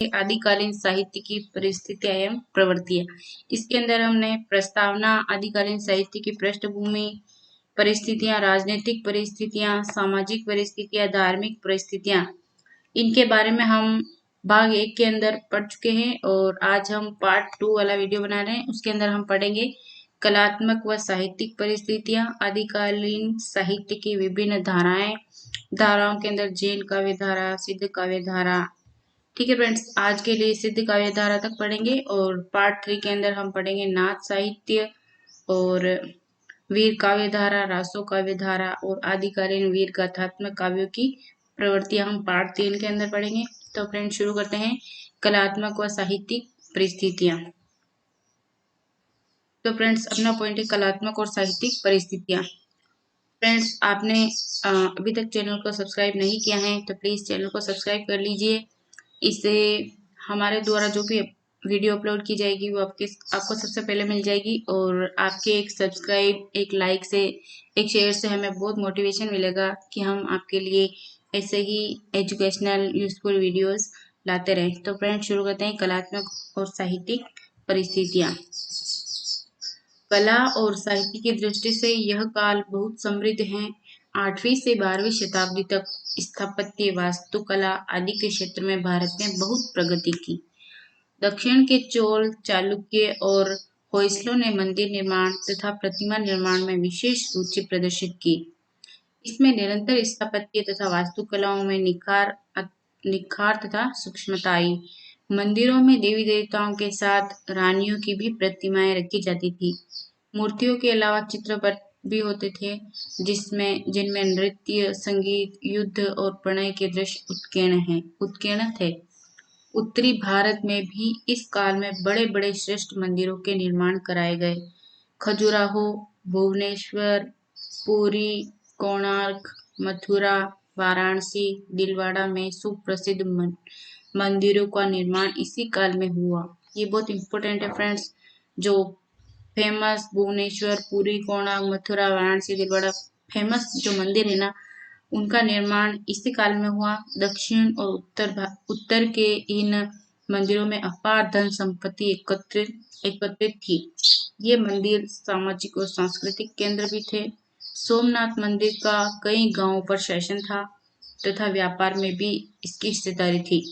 आदिकालीन साहित्य की परिस्थितियां एवं प्रवृत्तियां। इसके अंदर हमने प्रस्तावना, आदिकालीन साहित्य की पृष्ठभूमि, परिस्थितियां, राजनीतिक परिस्थितियां, सामाजिक परिस्थितियां, धार्मिक परिस्थितियां, इनके बारे में हम भाग 1 के अंदर पढ़ चुके हैं और आज हम पार्ट 2 वाला वीडियो बना रहे हैं। उसके अंदर हम पढ़ेंगे कलात्मक व साहित्यिक परिस्थितियां, आदिकालीन साहित्य की विभिन्न धाराएं, धाराओं के अंदर जैन काव्य धारा, सिद्ध काव्य धारा। ठीक है फ्रेंड्स, आज के लिए सिद्ध काव्य धारा तक पढ़ेंगे और पार्ट 3 के अंदर हम पढ़ेंगे नाथ साहित्य और वीर काव्य धारा, रासो काव्य धारा और आदिकालीन वीर गाथात्मक काव्यों की प्रवृत्तियां हम पार्ट 3 के अंदर पढ़ेंगे। तो फ्रेंड्स शुरू करते हैं कलात्मक व साहित्यिक परिस्थितियां। तो फ्रेंड्स अपना पॉइंट है कलात्मक और साहित्यिक परिस्थितियां। फ्रेंड्स आपने अभी तक चैनल को सब्सक्राइब नहीं किया है तो प्लीज चैनल को सब्सक्राइब कर लीजिए। इससे हमारे द्वारा जो भी वीडियो अपलोड की जाएगी वो आपको सबसे पहले मिल जाएगी और आपके एक सब्सक्राइब, एक लाइक से, एक शेयर से हमें बहुत मोटिवेशन मिलेगा कि हम आपके लिए ऐसे ही एजुकेशनल यूजफुल वीडियोस लाते रहें। तो फ्रेंड्स शुरू करते हैं कलात्मक और साहित्यिक परिस्थितियां। कला और साहित्य की दृष्टि से यह काल बहुत समृद्ध है। 8वीं से 12वीं शताब्दी तक स्थापत्य, वास्तुकला आदि के क्षेत्र में भारत ने बहुत प्रगति की। दक्षिण के चोल, चालुक्य और होयसलों ने मंदिर निर्माण तथा प्रतिमा निर्माण में विशेष रुचि प्रदर्शित की। इसमें निरंतर स्थापत्य तथा वास्तुकलाओं में निखार तथा सूक्ष्मता आई। मंदिरों में देवी देवताओं के साथ रानियों की भी प्रतिमाएं रखी जाती थी। मूर्तियों के अलावा चित्रपट भी होते थे जिनमें नृत्य, संगीत, युद्ध और प्रणय के दृश्य उत्कीर्ण थे। उत्तरी भारत में भी इस काल में बड़े बड़े श्रेष्ठ मंदिरों के निर्माण कराए गए। खजुराहो, भुवनेश्वर, पुरी, कोणार्क, मथुरा, वाराणसी, दिलवाड़ा में सुप्रसिद्ध मंदिरों का निर्माण इसी काल में हुआ। ये बहुत इंपॉर्टेंट है फ्रेंड्स। जो फेमस भुवनेश्वर, पुरी, कोणार्क, मथुरा, वाराणसी, दिलवाड़ा फेमस जो मंदिर है ना, उनका निर्माण इसी काल में हुआ। दक्षिण और उत्तर के इन मंदिरों में अपार धन संपत्ति एकत्रित थी। ये मंदिर सामाजिक और सांस्कृतिक केंद्र भी थे। सोमनाथ मंदिर का कई गांवों पर शासन था तथा व्यापार में भी इसकी हिस्सेदारी थी।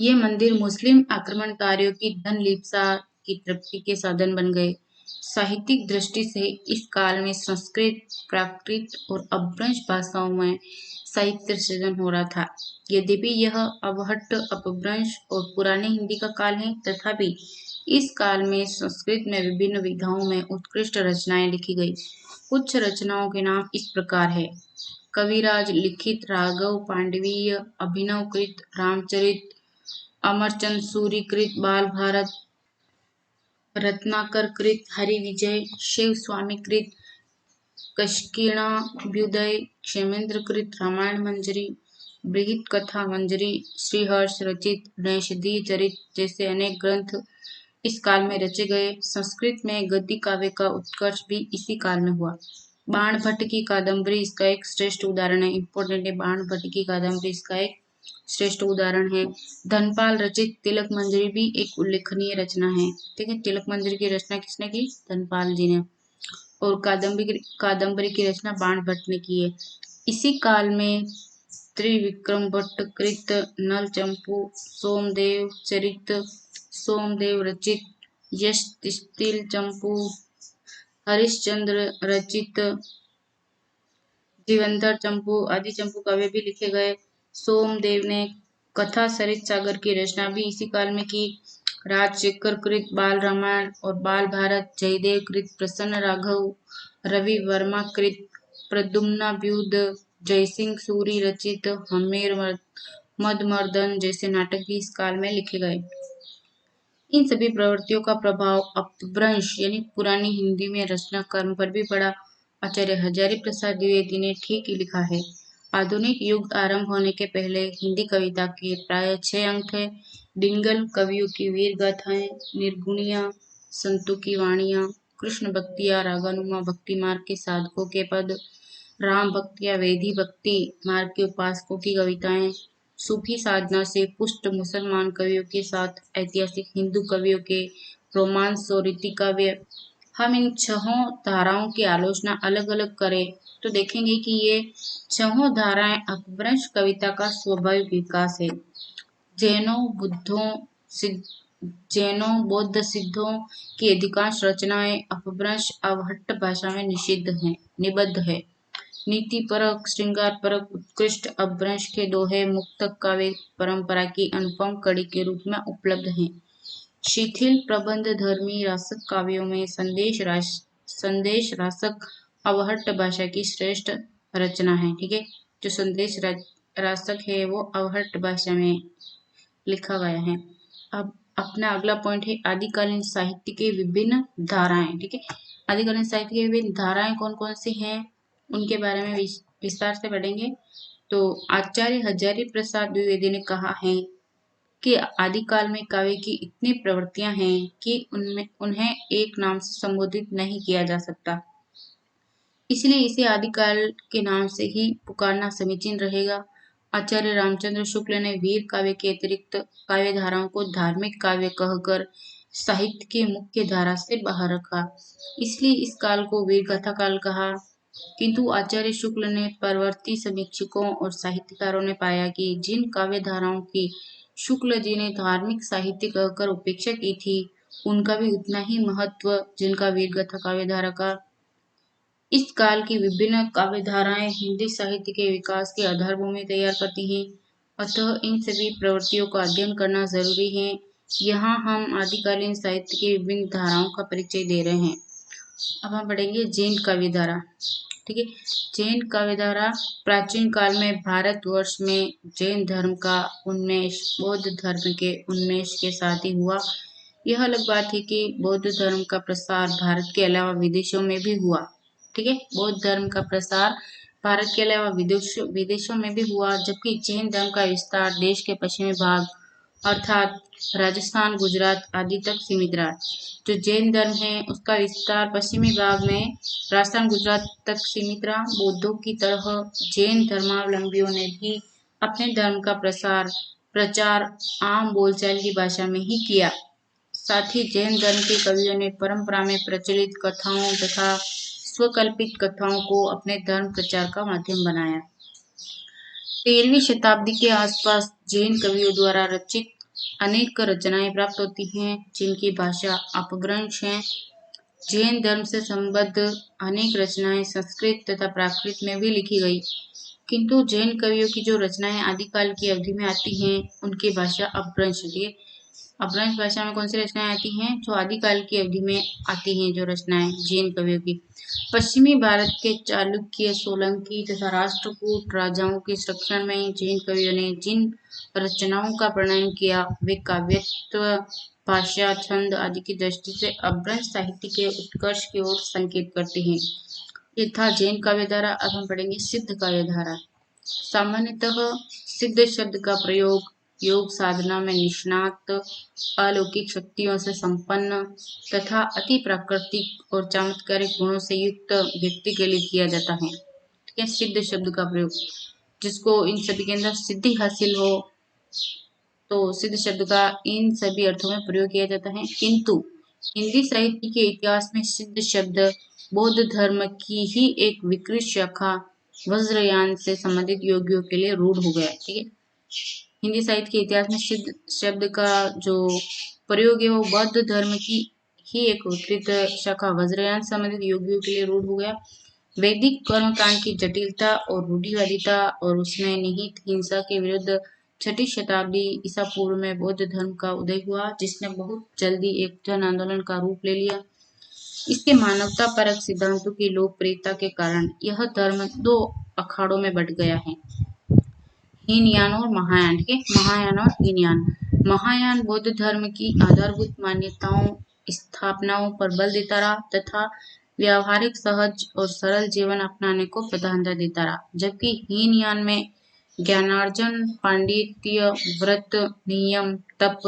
ये मंदिर मुस्लिम आक्रमणकारियों की धन लिप्सा की तृप्ति के साधन बन गए। साहित्यिक दृष्टि से इस काल में संस्कृत, प्राकृत और अपभ्रंश भाषाओं में साहित्य सृजन हो रहा था। यद्यपि यह अवहट्ट, अपभ्रंश और पुरानी हिंदी का काल है, तथापि इस काल में संस्कृत में विभिन्न विधाओं में उत्कृष्ट रचनाएं लिखी गई। कुछ रचनाओं के नाम इस प्रकार है। कविराज लिखित राघव पांडवीय, अभिनवकृत रामचरित, अमरचंद सूरी कृत बाल भारत, रत्नाकर कृत हरिविजय, शिव स्वामी कृत कष्किणाभ्युदय, क्षेमेंद्र कृत रामायण मंजरी, बृहत कथा मंजरी, श्रीहर्ष रचित नैषधीय चरित जैसे अनेक ग्रंथ इस काल में रचे गए। संस्कृत में गद्य काव्य का उत्कर्ष भी इसी काल में हुआ। बाण भट्ट की कादम्बरी इसका एक श्रेष्ठ उदाहरण है। इंपॉर्टेंट है, बाण भट्ट की कादम्बरी इसका एक श्रेष्ठ उदाहरण है। धनपाल रचित तिलक मंजरी भी एक उल्लेखनीय रचना है। ठीक है, तिलक मंजरी की रचना किसने की? धनपाल जी ने। और कादम्बरी की रचना बाण भट्ट ने की है। इसी काल में त्रिविक्रम भट्ट कृत नल चंपू, सोमदेव चरित, सोमदेव रचित यश तिस्तिल चंपू, हरिश्चंद्र रचित जीवंतर चंपू आदि चंपू काव्य भी लिखे गए। सोमदेव ने कथा सरित सागर की रचना भी इसी काल में की। राजशेखर कृत बाल रामायण और बाल भारत, जयदेव कृत प्रसन्न राघव, रवि वर्मा कृत प्रद्युम्नाभ्युदय, जयसिंह सूरी रचित हम्मेर मदमर्दन जैसे नाटक भी इस काल में लिखे गए। इन सभी प्रवृत्तियों का प्रभाव अपभ्रंश यानी पुरानी हिंदी में रचना कर्म पर भी पड़ा। आचार्य हजारी प्रसाद द्विवेदी ने ठीक ही लिखा है। आधुनिक युग आरंभ होने के पहले हिंदी कविता के प्राय 6 अंक है। डिंगल कवियों की वीर गाथाएं, निर्गुणियां, संतों की वाणियां, कृष्ण भक्तियां, रागानुमा भक्ति मार्ग के साधकों के पद, राम भक्तियां, वेदी भक्ति मार्ग के उपासकों की कविताएं, सूफी साधना से पुष्ट मुसलमान कवियों के साथ ऐतिहासिक हिंदू कवियों के रोमांस और रीति काव्य, हम इन छहों धाराओं की आलोचना अलग अलग करें तो देखेंगे कि ये छहों धाराएं अपभ्रंश कविता का स्वाभाविक विकास है। जैनों बुद्धों सिद्ध जैनों बौद्ध सिद्धों की अधिकांश रचनाएं अपभ्रंश अवहट्ट भाषा में निबद्ध है। नीति परक, श्रृंगार परक, उत्कृष्ट अपभ्रंश के दोहे मुक्तक काव्य परंपरा की अनुपम कड़ी के रूप में उपलब्ध हैं। शिथिल प्रबंध धर्मी रासक काव्यों में संदेश रासक अवहट्ट भाषा की श्रेष्ठ रचना है। ठीक है, जो संदेश रासक है वो अवहट्ट भाषा में लिखा गया है। अब अपना अगला पॉइंट है आदिकालीन साहित्य के विभिन्न धाराएं। ठीक है, आदिकालीन साहित्य की विभिन्न धाराएं कौन कौन सी हैं उनके बारे में विस्तार से पढ़ेंगे। तो आचार्य हजारी प्रसाद द्विवेदी ने कहा है कि आदिकाल में काव्य की इतनी प्रवृत्तियां हैं कि उन्हें एक नाम से संबोधित नहीं किया जा सकता, इसलिए इसे आदिकाल के नाम से ही पुकारना समीचीन रहेगा। आचार्य रामचंद्र शुक्ल ने वीर काव्य के अतिरिक्त काव्य धाराओं को धार्मिक काव्य कहकर साहित्य की मुख्य धारा से बाहर रखा, इसलिए इस काल को वीर कथा काल कहा। किंतु आचार्य शुक्ल ने परवर्ती समीक्षकों और साहित्यकारों ने पाया कि जिन काव्य धाराओं की शुक्ल जी ने धार्मिक साहित्य कहकर उपेक्षा की थी, उनका भी उतना ही महत्व जिनका वीर कथा काव्य धारा का। इस काल की विभिन्न काव्य धाराएं हिंदी साहित्य के विकास की आधारभूमि तैयार करती हैं, अतः इन सभी प्रवृत्तियों का अध्ययन करना जरूरी है। यहाँ हम आदिकालीन साहित्य की विभिन्न धाराओं का परिचय दे रहे हैं। अब हम पढ़ेंगे जैन काव्य धारा। ठीक है, जैन काव्य धारा प्राचीन काल में भारतवर्ष में जैन धर्म का उन्मेष बौद्ध धर्म के उन्मेष के साथ ही हुआ। यह अलग बात है कि बौद्ध धर्म का प्रसार भारत के अलावा विदेशों में भी हुआ। ठीक है, बौद्ध धर्म का प्रसार भारत के अलावा विदेशों में भी हुआ, जबकि जैन धर्म का विस्तार देश के पश्चिमी भाग अर्थात राजस्थान, गुजरात आदि तक सीमित रहा। जो जैन धर्म है उसका विस्तार पश्चिमी भाग में राजस्थान, गुजरात तक सीमित रहा। बौद्धों की तरह जैन धर्मावलंबियों ने भी अपने धर्म का प्रचार आम बोलचाल की भाषा में ही किया। साथ ही जैन धर्म के कवियों ने परंपरा में प्रचलित कथाओं तथा स्वकल्पित कथाओं को अपने धर्म प्रचार का माध्यम बनाया। 13वीं शताब्दी के आसपास जैन कवियों द्वारा रचित अनेक रचनाएं प्राप्त होती हैं, जिनकी भाषा अपभ्रंश है। जैन धर्म से संबद्ध अनेक रचनाएं संस्कृत तथा प्राकृत में भी लिखी गई, किंतु जैन कवियों की जो रचनाएं आदिकाल की अवधि में आती हैं उनकी भाषा अपभ्रंश है। अपभ्रंश भाषा में कौन सी रचनाएं आती हैं? जो आदिकाल की अवधि में आती हैं जो रचनाएं जैन कवियों की। पश्चिमी भारत के चालुक्य, सोलंकी तथा राष्ट्रकूट राजाओं के संरक्षण में जैन कवियों ने जिन रचनाओं का प्रणयन किया वे काव्यत्व, भाषा, छंद आदि की दृष्टि से अपभ्रंश साहित्य के उत्कर्ष की ओर संकेत करते हैं। ये था जैन काव्य धारा। अब हम पढ़ेंगे सिद्ध काव्य धारा। सामान्यतः सिद्ध शब्द का प्रयोग योग साधना में निष्णात, अलौकिक शक्तियों से संपन्न तथा अति प्राकृतिक और चमत्कारिक गुणों से युक्त व्यक्ति के लिए किया जाता है। ठीक है, सिद्ध शब्द का प्रयोग जिसको इन सभी के अंदर सिद्धि हासिल हो तो सिद्ध शब्द का इन सभी अर्थों में प्रयोग किया जाता है। किंतु हिंदी साहित्य के इतिहास में सिद्ध शब्द बौद्ध धर्म की ही एक विकृत शाखा वज्रयान से संबंधित योगियों के लिए रूढ़ हो गया। ठीक है, हिंदी साहित्य के इतिहास में सिद्ध शब्द का जो प्रयोग है वो बौद्ध धर्म की ही एक विकृत शाखा वज्रयान संबंधित योगियों के लिए रूढ़ हो गया। वैदिक कर्मकांड की जटिलता और रूढ़िवादिता और उसमें निहित हिंसा के विरुद्ध 6ठी शताब्दी ईसा पूर्व में बौद्ध धर्म का उदय हुआ, जिसने बहुत जल्दी एक जन आंदोलन का रूप ले लिया। इसके मानवता परक सिद्धांतों की लोकप्रियता के कारण यह धर्म 2 अखाड़ों में बंट गया है, हीनयान और महायान। ठीक है, महायान और हीनयान। महायान बौद्ध धर्म की आधारभूत मान्यताओं स्थापनाओं पर बल देता रहा तथा व्यावहारिक, सहज और सरल जीवन अपनाने को प्रधानता देता रहा, जबकि हीनयान में ज्ञानार्जन, पांडित्य, व्रत, नियम, तप,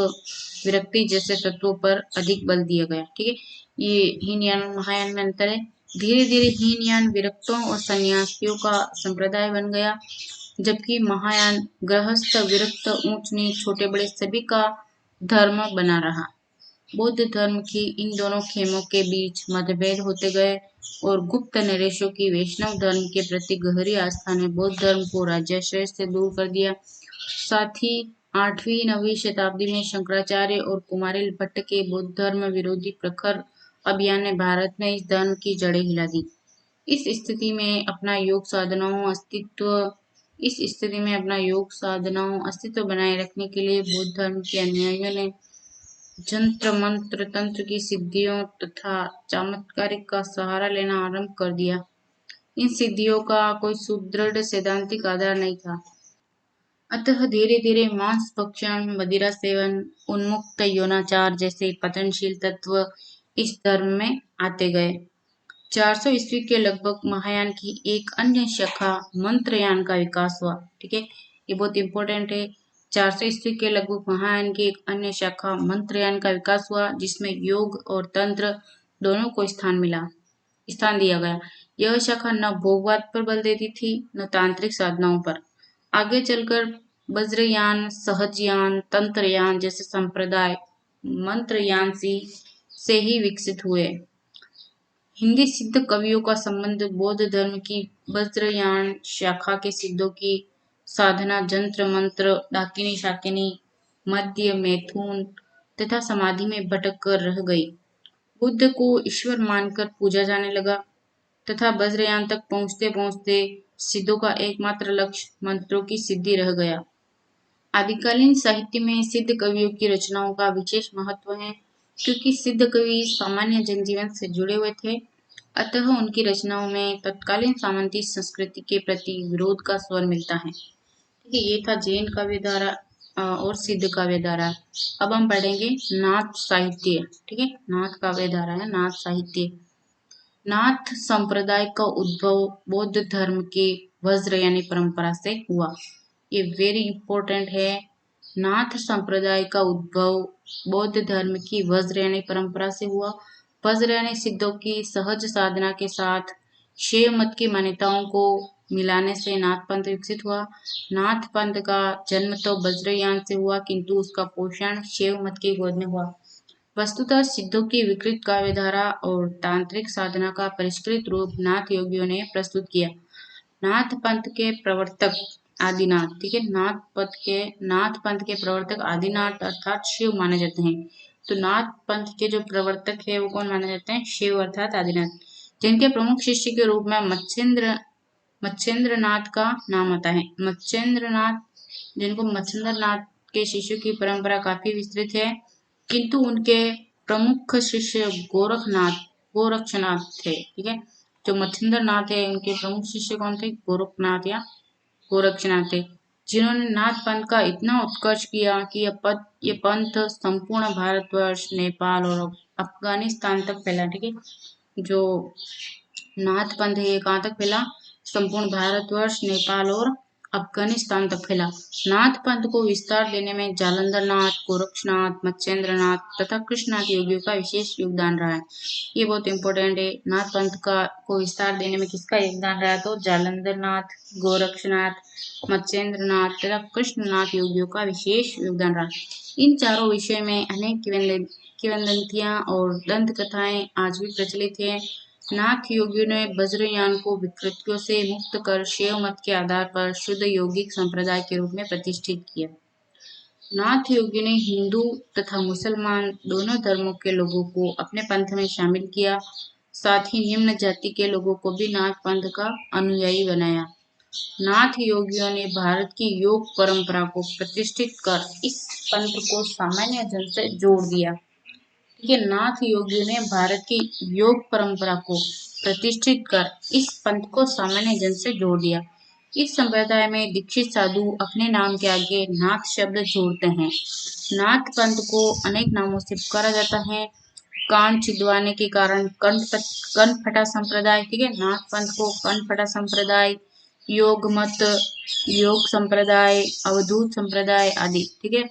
विरक्ति जैसे तत्वों पर अधिक बल दिया गया। ठीक है, ये हीनयान और महायान में अंतर है। धीरे धीरे हीनयान विरक्तों और सन्यासियों का संप्रदाय बन गया। जबकि महायान गृहस्थ, विरक्त, ऊंच नीच, छोटे बड़े सभी का धर्म बना रहा। बौद्ध धर्म की इन दोनों खेमों के बीच मतभेद होते गए और गुप्त नरेशों की वैष्णव धर्म के प्रति गहरी आस्था ने बौद्ध धर्म को राज्याश्रय से दूर कर दिया। साथ ही 8वीं-9वीं शताब्दी में शंकराचार्य और कुमारिल भट्ट के बौद्ध धर्म विरोधी प्रखर अभियान ने भारत में इस धर्म की जड़ें हिला दी। इस स्थिति में अपना योग साधनाओं अस्तित्व बनाए रखने के लिए बौद्ध धर्म के अनुयायियों ने जंत्र मंत्र तंत्र की सिद्धियों तथा चमत्कारिक का सहारा लेना आरंभ कर दिया। इन सिद्धियों का कोई सुदृढ़ सैद्धांतिक आधार नहीं था। अतः धीरे धीरे मांस भक्षण, मदिरा सेवन, उन्मुक्त यौनाचार जैसे पतनशील तत्व इस धर्म में आते गए। 400 ईस्वी के लगभग महायान की एक अन्य शाखा मंत्रयान का विकास हुआ। ठीक है, ये बहुत इंपॉर्टेंट है। 400 ईस्वी के लगभग महायान की एक अन्य शाखा मंत्रयान का विकास हुआ, जिसमें योग और तंत्र दोनों को स्थान दिया गया। यह शाखा न भोगवाद पर बल देती थी, न तांत्रिक साधनाओं पर। आगे चलकर वज्रयान, सहजयान, तंत्रयान जैसे संप्रदाय मंत्रयान से ही विकसित हुए। हिंदी सिद्ध कवियों का संबंध बौद्ध धर्म की वज्रयान शाखा के सिद्धों की साधना जंत्र मंत्र, डाकिनी शाकिनी, मध्य, मैथुन तथा समाधि में भटक कर रह गई। बुद्ध को ईश्वर मानकर पूजा जाने लगा तथा वज्रयान तक पहुंचते पहुंचते सिद्धों का एकमात्र लक्ष्य मंत्रों की सिद्धि रह गया। आदिकालीन साहित्य में सिद्ध कवियों की रचनाओं का विशेष महत्व है, क्योंकि सिद्ध कवि सामान्य जनजीवन से जुड़े हुए थे। अतः उनकी रचनाओं में तत्कालीन सामंती संस्कृति के प्रति विरोध का स्वर मिलता है। ठीक है, ये था जैन काव्य धारा और सिद्ध काव्य धारा। अब हम पढ़ेंगे नाथ साहित्य। ठीक है, नाथ काव्य धारा है नाथ साहित्य। नाथ संप्रदाय का उद्भव बौद्ध धर्म के वज्रयानी परंपरा से हुआ। ये वेरी इंपॉर्टेंट है। नाथ संप्रदाय का उद्भव बौद्ध धर्म की वज्रयानी परंपरा से हुआ। वज्रयानी सिद्धों की सहज साधना के साथ शैव मत की मान्यताओं को मिलाने से नाथ पंथ विकसित हुआ। नाथ पंथ का जन्म तो वज्रयान से हुआ, किंतु उसका पोषण शैव मत की गोद में हुआ। वस्तुतः सिद्धों की विकृत काव्यधारा और तांत्रिक साधना का परिष्कृत रूप नाथ योगियों ने प्रस्तुत किया। नाथ पंथ के प्रवर्तक आदिनाथ, ठीक है, नाथ पंथ के प्रवर्तक आदिनाथ अर्थात शिव माने जाते हैं। तो नाथ पंथ के जो प्रवर्तक है वो कौन माने जाते हैं? शिव अर्थात आदिनाथ, जिनके प्रमुख शिष्य के रूप में मच्छेंद्र नाथ का नाम आता है। मच्छेंद्र नाथ के शिष्यों की परंपरा काफी विस्तृत है, किंतु उनके प्रमुख शिष्य गोरक्षनाथ थे। ठीक है, जो मच्छेंद्र नाथ है उनके प्रमुख शिष्य कौन थे? गोरखनाथ या गोरक्षनाथ थे, जिन्होंने नाथ पंथ का इतना उत्कर्ष किया कि यह पंथ संपूर्ण भारतवर्ष, नेपाल और अफगानिस्तान तक फैला। ठीक है, जो नाथ पंथ है कहाँ तक फैला? संपूर्ण भारतवर्ष, नेपाल और अफगानिस्तान तक फैला। नाथ पंथ को विस्तार देने में जालंधर नाथ, गोरक्षनाथ, मच्छेंद्र नाथ तथा कृष्णनाथ योगियों का विशेष योगदान रहा है। ये बहुत इंपॉर्टेंट है। नाथ पंथ को विस्तार देने में किसका योगदान रहा? तो जालंधर नाथ, गोरक्षनाथ, मच्छेंद्र नाथ तथा कृष्णनाथ योगियों का विशेष योगदान रहा। इन चारों विषयों में अनेक किंवदंतियां और दंत कथाएं आज भी प्रचलित है। नाथ योगियों ने वज्रयान को विकृतियों से मुक्त कर शैव मत के आधार पर शुद्ध यौगिक संप्रदाय के रूप में प्रतिष्ठित किया। नाथ योगियों ने हिंदू तथा मुसलमान दोनों धर्मों के लोगों को अपने पंथ में शामिल किया। साथ ही निम्न जाति के लोगों को भी नाथ पंथ का अनुयायी बनाया। नाथ योगियों ने भारत की योग परंपरा को प्रतिष्ठित कर इस पंथ को सामान्य जन से जोड़ दिया। ठीक है, नाथ योगियों ने भारत की योग परंपरा को प्रतिष्ठित कर इस पंथ को सामान्य जन से जोड़ दिया। इस संप्रदाय में दीक्षित साधु अपने नाम के आगे नाथ शब्द जोड़ते हैं। नाथ पंथ को अनेक नामों से पुकारा जाता है। कान छिदवाने के कारण कनफटा संप्रदाय, ठीक है, नाथ पंथ को कनफटा संप्रदाय, योग मत, योग संप्रदाय, अवधूत संप्रदाय आदि, ठीक है,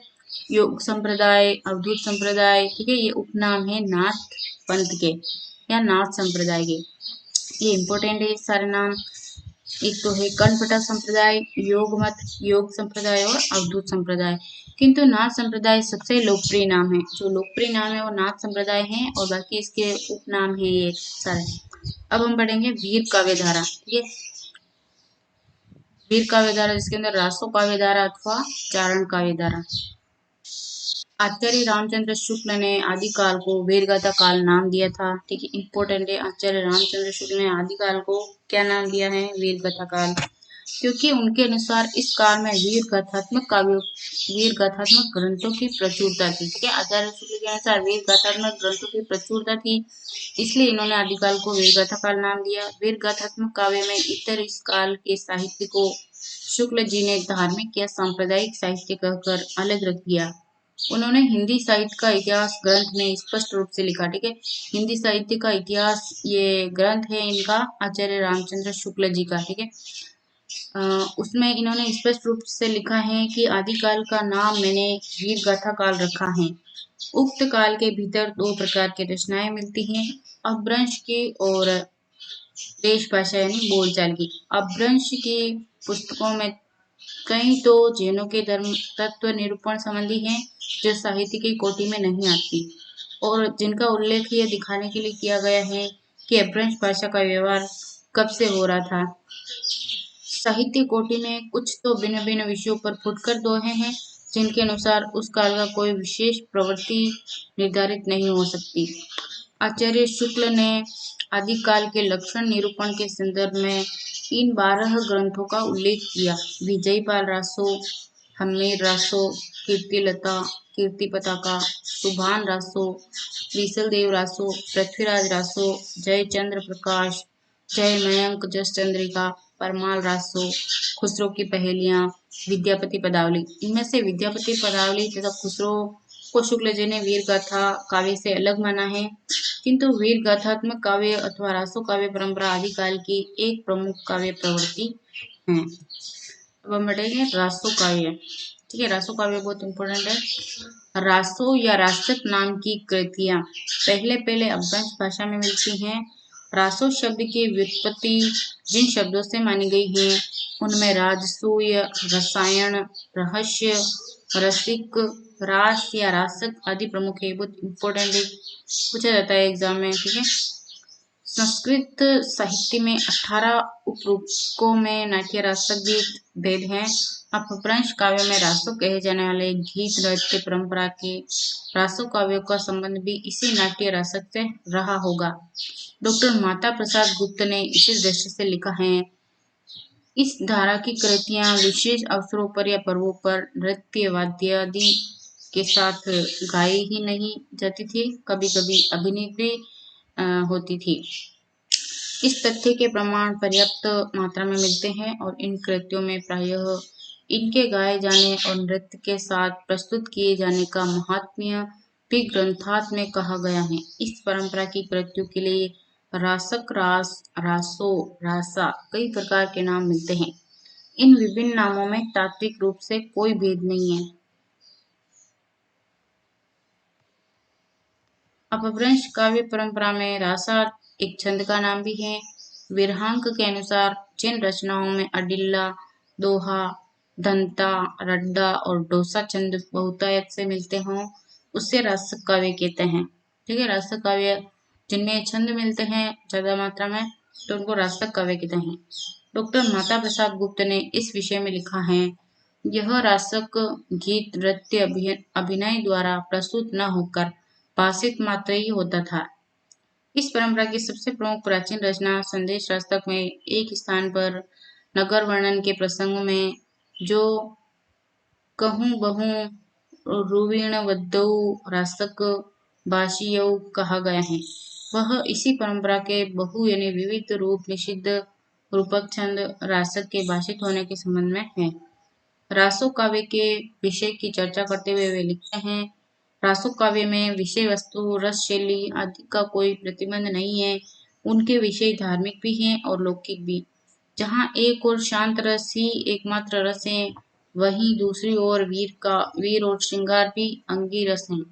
योग संप्रदाय, अवधूत संप्रदाय, ठीक है, ये उपनाम है नाथ पंथ के या नाथ संप्रदाय के। ये इंपॉर्टेंट है सारे नाम। एक तो है कनपटा संप्रदाय, योग मत, योग संप्रदाय और अवधूत संप्रदाय। किंतु नाथ संप्रदाय सबसे लोकप्रिय नाम है। जो लोकप्रिय नाम है वो नाथ संप्रदाय है और बाकी इसके उपनाम है ये सारे। अब हम पढ़ेंगे वीर काव्य धारा। ठीक है, वीर काव्य धारा जिसके अंदर रासो काव्य धारा अथवा चारण काव्य धारा। आचार्य रामचंद्र शुक्ल ने आदिकाल को वीरगाथा काल नाम दिया था। ठीक है, इंपॉर्टेंट है। आचार्य रामचंद्र शुक्ल ने आदिकाल को क्या नाम दिया है? वीरगाथा काल, क्योंकि उनके अनुसार इस काल में वीर गाथात्मक ग्रंथों की प्रचुरता थी। ठीक है, आचार्य शुक्ल के अनुसार वीर गाथात्मक ग्रंथों की प्रचुरता थी, इसलिए इन्होंने आदिकाल को वीर गाथा काल नाम दिया। वीर गाथात्मक काव्य में इतर इस काल के साहित्य को शुक्ल जी ने धार्मिक या सांप्रदायिक साहित्य कहकर अलग रख दिया। उन्होंने हिंदी साहित्य का इतिहास ग्रंथ में स्पष्ट रूप से लिखा। ठीक है, हिंदी साहित्य का इतिहास ये ग्रंथ है इनका आचार्य रामचंद्र शुक्ल जी का। ठीक है, उसमें इन्होंने स्पष्ट रूप से लिखा है कि आदिकाल का नाम मैंने वीर गाथा काल रखा है। उक्त काल के भीतर दो प्रकार की रचनाएं मिलती हैं, अपभ्रंश की और देश भाषा यानी बोलचाल की। अपभ्रंश की पुस्तकों में कई तो जैनों के धर्म तत्व निरूपण संबंधी हैं जो साहित्य की कोटि में नहीं आती और जिनका उल्लेख ये दिखाने के लिए किया गया है कि अपभ्रंश भाषा का व्यवहार कब से हो रहा था। साहित्य कोटि में कुछ तो भिन्न भिन्न विषयों पर फुटकर दोहे हैं जिनके अनुसार उस काल का कोई विशेष प्रवृत्ति निर्धारित नहीं हो सकती। आचार्य शुक्ल ने आदिकाल के लक्षण निरूपण के संदर्भ में इन 12 ग्रंथों का उल्लेख किया। विजयपाल रासो, हम्मीर रासो, कीर्तिलता, कीर्ति पताका, सुभान रासो, विसलदेव रासो, पृथ्वीराज रासो, जयचंद्र प्रकाश, जय मयंक, जस चंद्रिका, परमाल रासो, खुसरो की पहेलियां, विद्यापति पदावली। इनमें से विद्यापति पदावली तथा खुसरो को शुक्ल जी ने वीर गाथा काव्य से अलग माना है, किंतु वीर गाथात्मक काव्य अथवा रासो काव्य परंपरा आदिकाल की एक प्रमुख काव्य प्रवृत्ति है। अब हम बढ़ेंगे रासो काव्य। ठीक है, रासो काव्य बहुत इंपॉर्टेंट है। रासो या रासक नाम की कृतियां पहले पहले अपभ्रंश भाषा में मिलती हैं। रासो शब्द की व्युत्पत्ति जिन शब्दों से मानी गई है उनमें राजसूय, रसायन, रहस्य, रसिक, रास या रासक आदि प्रमुख है। बहुत इंपॉर्टेंट है, पूछा जाता है एग्जाम में। ठीक है, संस्कृत साहित्य में 18 उपरूपकों में नाट्य रासक गीत भेद हैं। अपभ्रंश काव्य में रासो कहे जाने वाले गीत नृत्य परंपरा के रासो काव्यों का संबंध भी इसी नाट्य रासक से रहा होगा। डॉक्टर माता प्रसाद गुप्त ने इसी दृष्टि से लिखा है, इस धारा की कृतियां विशेष अवसरों पर या पर्वों पर नृत्य वाद्य आदि के साथ गाई ही नहीं जाती थी, कभी कभी अभिनीत भी होती थी। इस तथ्य के प्रमाण पर्याप्त मात्रा में मिलते हैं और इन कृतियों में प्रायः इनके गाए जाने और नृत्य के साथ प्रस्तुत किए जाने का महात्म्य भी ग्रंथार्थ में कहा गया है। इस परंपरा की कृतियों के लिए रासक, रास, रासो, रासा कई प्रकार के नाम मिलते हैं। इन विभिन्न नामों में तात्विक रूप से कोई भेद नहीं है। अपभ्रंश काव्य परंपरा में रासा एक छंद का नाम भी है। विरहांक के अनुसार जिन रचनाओं में अडिल्ला, दोहा, धंता, रड्डा और डोसा छंद बहुतायत से मिलते हों उससे रासक काव्य कहते हैं। ठीक है, रासक काव्य जिनमें छंद मिलते हैं ज्यादा मात्रा में तो उनको रासक काव्य कहते हैं। डॉक्टर माता प्रसाद गुप्त ने इस विषय में लिखा है, यह रासक गीत नृत्य अभिनय द्वारा प्रस्तुत न होकर भाषित मात्र ही होता था। इस परंपरा की सबसे प्रमुख प्राचीन रचना संदेश रास्तक में एक स्थान पर नगर वर्णन के प्रसंग में जो कहूँ बहु रुवीण वद्दौ रास्तक भाषियौ कहा गया है, वह इसी परंपरा के बहु यानी विविध रूप निषिद्ध रूपक छंद रासक के भाषित होने के संबंध में है। रासो काव्य के विषय की चर्चा करते हुए वे लिखते हैं, रासो काव्य में विषय वस्तु, रस, शैली आदि का कोई प्रतिबंध नहीं है। उनके विषय धार्मिक भी हैं और लौकिक भी। जहाँ एक और शांत रस ही एकमात्र रस है, वहीं दूसरी ओर वीर और श्रृंगार भी अंगी रस हैं।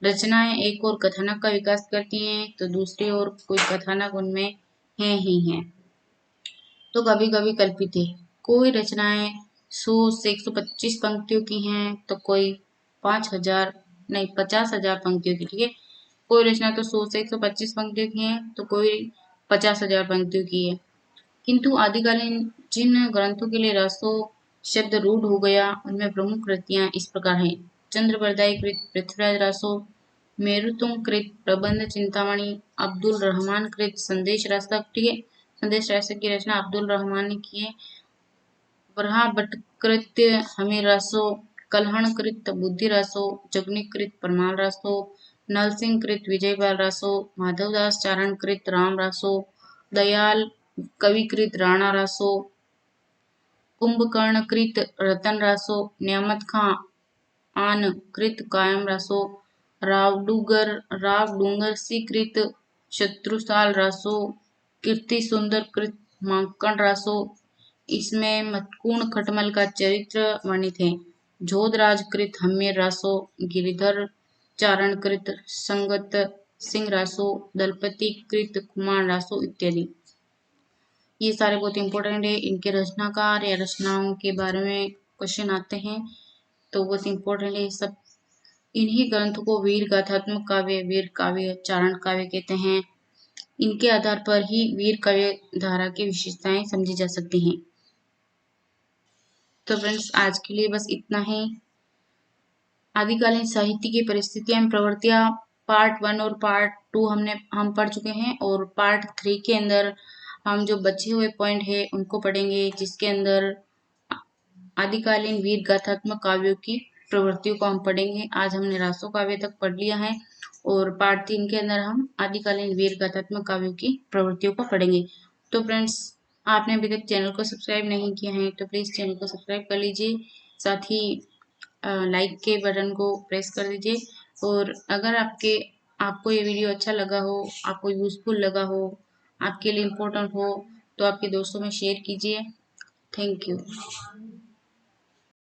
रचनाएं एक और कथानक का विकास करती हैं तो दूसरी ओर कोई कथानक उनमें है ही है। तो कभी कभी कल्पित है। कोई रचनाएं 100 से 125 पंक्तियों की हैं तो कोई 5,000 नहीं 50,000 पंक्तियों की, ठीक है। कोई रचना तो 100 से 125 पंक्तियों की है तो कोई 50,000 पंक्तियों की है। किंतु आदिकालीन जिन ग्रंथों के लिए रसो शब्द रूढ़ हो गया उनमें प्रमुख कृतियां इस प्रकार हैं। चंद्रबरदाई कृत पृथ्वीराज रासो, मेरुतुंग कृत प्रबंध चिंतामणि, अब्दुल रहमान कृत संदेश रासक, ठीक है। संदेश रासक की रचना अब्दुल रहमान ने की है। वरहा भट्टकृत हमीर रासो, कल्हण कृत बुद्धि रासो, जगनी कृत परमाल रासो, नलसिंह कृत विजयपाल रासो, माधवदास चारण कृत राम रासो, दयाल कविकृत राणा रासो, कुंभकर्ण कृत रतन रासो, नियामत खां आन कृत कायम रासो, राव डूंगर सी कृत शत्रुसाल रासो, कीर्ति सुंदर कृत मांकड़ रासो। इसमें मतकूण खटमल का चरित्र वर्णित है। जोधराज कृत हम्मेर रासो, गिरिधर चारण कृत संगत सिंह रासो, दलपति कृत कुमार रासो इत्यादि। ये सारे बहुत इंपॉर्टेंट है। इनके रचनाकार या रचनाओं के बारे में क्वेश्चन आते हैं तो बहुत इंपॉर्टेंट है सब। इन्हीं ग्रंथों को वीर गाथात्मक काव्य, वीर काव्य, चारण काव्य कहते हैं। इनके आधार पर ही वीर काव्य धारा की विशेषताएं समझी जा सकती हैं। तो फ्रेंड्स आज के लिए बस इतना ही। आदिकालीन साहित्य की परिस्थितियां एवं प्रवृत्तियां पार्ट 1 और पार्ट 2 हम पढ़ चुके हैं, और पार्ट 3 के अंदर हम जो बचे हुए पॉइंट है उनको पढ़ेंगे, जिसके अंदर आदिकालीन वीर गाथात्मक काव्यों की प्रवृत्तियों को हम पढ़ेंगे। आज हमने रासो काव्य तक पढ़ लिया है, और पार्ट 3 के अंदर हम आदिकालीन वीर गाथात्मक काव्यों की प्रवृत्तियों को पढ़ेंगे। तो फ्रेंड्स आपने अभी तक चैनल को सब्सक्राइब नहीं किया है तो प्लीज़ चैनल को सब्सक्राइब कर लीजिए, साथ ही लाइक के बटन को प्रेस कर दीजिए। और अगर आपको ये वीडियो अच्छा लगा हो, आपको यूज़फुल लगा हो, आपके लिए इम्पोर्टेंट हो, तो आपके दोस्तों में शेयर कीजिए। Thank you.